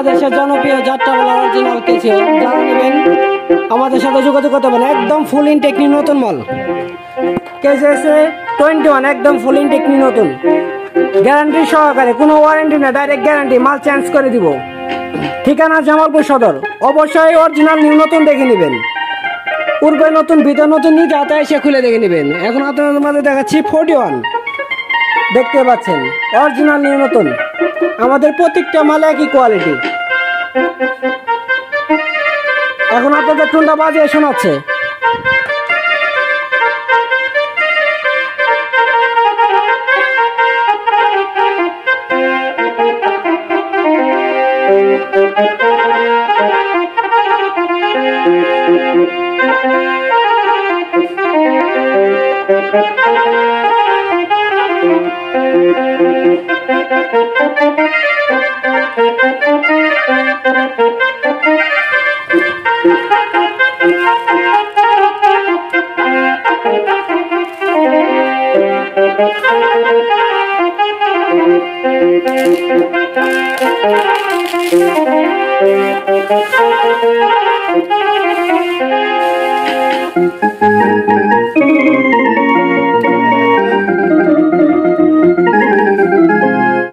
বাংলাদেশের জনপ্রিয় যাত্রাপালা অরিজিনাল কেসিও যারা নেবেন আমাদের সাথে যোগাযোগ করতে পারেন। একদম ফুল ইনটেকনি নতুন মাল কেসিও 21 একদম ফুল ইনটেকনি নতুন, গ্যারান্টি সহকারে, কোনো ওয়ারেন্টি না, ডাইরেক্ট গ্যারান্টি, মাল চেঞ্জ করে দিব। ঠিকানা জামালপুর সদর। অবশ্যই অরিজিনাল নিউ নতুন দেখে নেবেন, পূর্বে নতুন ভিতর নতুন, নিজে হাতে এসে খুলে দেখে নেবেন। এখন আপনাদের মাঝে দেখাচ্ছি 41, দেখতে পাচ্ছেন অরিজিনাল নিউ নতুন। আমাদের প্রত্যেকটা মাল একই কোয়ালিটি। এখন আপনাদের টুনটা বাজিয়ে শোনাচ্ছে।